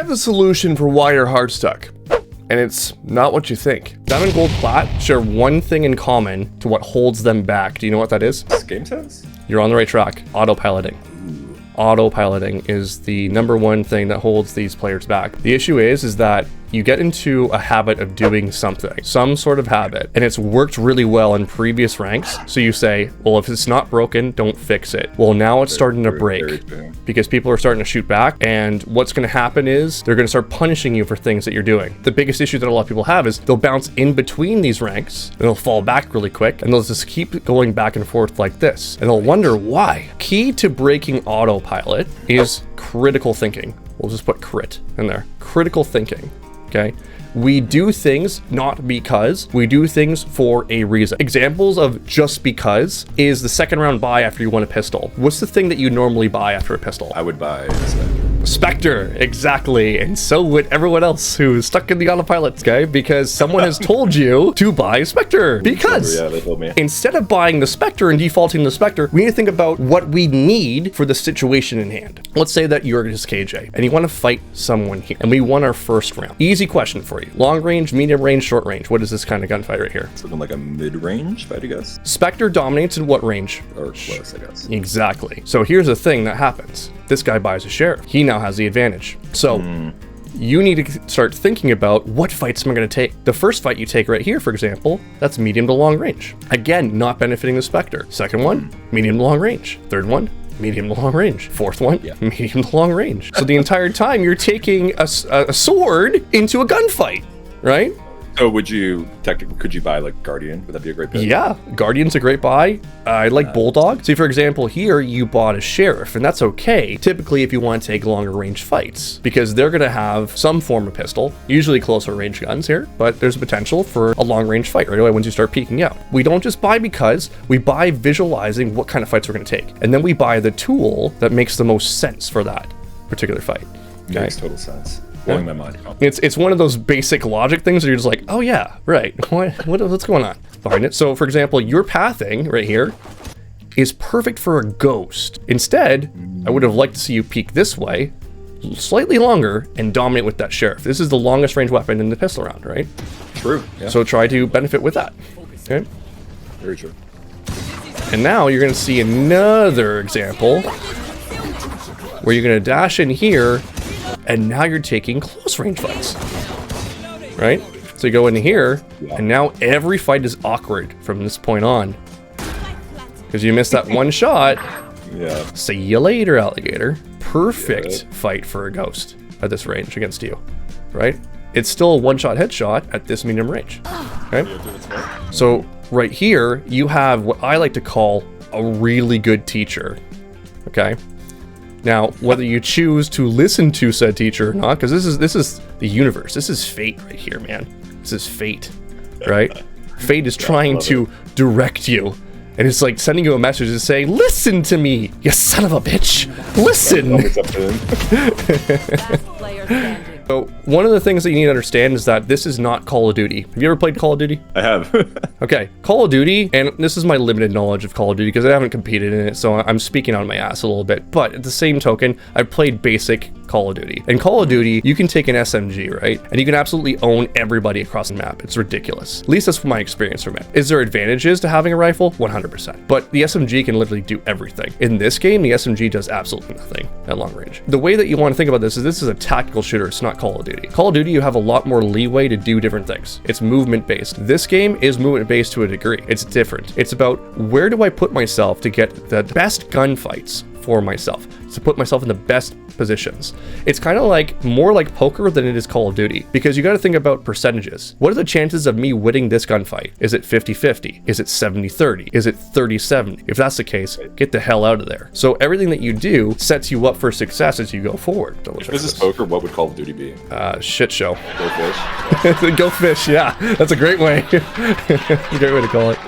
have a solution for why you're hard stuck. And it's not what you think. Diamond, Gold, Plat share one thing in common to what holds them back. Do you know what that is? Game sense? You're on the right track. Autopiloting. Autopiloting is the #1 thing that holds these players back. The issue is that you get into a habit of doing something, some sort of habit, and it's worked really well in previous ranks. So you say, well, if it's not broken, don't fix it. Well, now it's starting to break because people are starting to shoot back. And what's going to happen is they're going to start punishing you for things that you're doing. The biggest issue that a lot of people have is they'll bounce in between these ranks and they'll fall back really quick and they'll just keep going back and forth like this. And they'll wonder why. Key to breaking autopilot is critical thinking. We'll just put crit in there. Critical thinking. Okay, we do things not because, we do things for a reason. Examples of just because is the second round buy after you won a pistol. What's the thing that you normally buy after a pistol? I would buy a Spectre. Spectre, exactly. And so would everyone else who's stuck in the autopilot, okay? Because someone has told you to buy Spectre. Because yeah, they told me. Instead of buying the Spectre and defaulting the Spectre, we need to think about what we need for the situation in hand. Let's say that you're just KJ and you want to fight someone here and we won our first round. Easy question for you. Long range, medium range, short range. What is this kind of gunfight right here? It's looking like a mid-range fight, I guess. Spectre dominates in what range? Or close, I guess. Exactly. So here's the thing that happens. This guy buys a sheriff. He now has the advantage. So you need to start thinking about what fights am I going to take. The first fight you take right here, for example, that's medium to long range. Again, not benefiting the Spectre. Second one, medium to long range. Third one, medium to long range. Fourth one, medium to long range. So the entire time you're taking a sword into a gunfight, right? So would you, technically, could you buy like Guardian? Would that be a great pick? Yeah, Guardian's a great buy. I like Bulldog. See, for example, here you bought a Sheriff, and that's okay. Typically, if you want to take longer range fights, because they're going to have some form of pistol, usually closer range guns here, but there's a potential for a long range fight right away once you start peeking out. We don't just buy because, we buy visualizing what kind of fights we're going to take. And then we buy the tool that makes the most sense for that particular fight. Okay? Makes total sense. Blowing my mind. It's one of those basic logic things where you're just like, oh yeah, right. What's going on behind it? So for example, your pathing right here is perfect for a ghost. Instead, I would have liked to see you peek this way, slightly longer, and dominate with that sheriff. This is the longest range weapon in the pistol round, right? True. Yeah. So try to benefit with that. Okay. Very true. And now you're gonna see another example where you're gonna dash in here. And now you're taking close range fights, right? So you go in here, and now every fight is awkward from this point on. Because you missed that one shot. Yeah. See you later, alligator. Perfect fight for a ghost at this range against you, right? It's still a one-shot headshot at this medium range, okay? So right here, you have what I like to call a really good teacher, okay? Now, whether you choose to listen to said teacher or not, because this is the universe. This is fate right here, man. This is fate, right? Fate is trying to direct you. And it's like sending you a message and saying, listen to me, you son of a bitch. Listen. So one of the things that you need to understand is that this is not Call of Duty. Have you ever played Call of Duty? I have. Okay, Call of Duty, and this is my limited knowledge of Call of Duty because I haven't competed in it, so I'm speaking on my ass a little bit. But at the same token, I've played basic Call of Duty. In Call of Duty, you can take an SMG, right? And you can absolutely own everybody across the map. It's ridiculous. At least that's my experience from it. Is there advantages to having a rifle? 100%. But the SMG can literally do everything. In this game, the SMG does absolutely nothing at long range. The way that you want to think about this is a tactical shooter. It's not Call of Duty. Call of Duty, you have a lot more leeway to do different things. It's movement based. This game is movement based to a degree. It's different. It's about where do I put myself to get the best gunfights for myself, to put myself in the best positions. It's kind of like more like poker than it is Call of Duty, because you got to think about percentages. What are the chances of me winning this gunfight? Is it 50-50? Is it 70-30? Is it 30-70? If that's the case, get the hell out of there. So everything that you do sets you up for success as you go forward. If this is poker, what would Call of Duty be? Shit show. Go fish. Go fish, yeah. That's a great way. Great way to call it.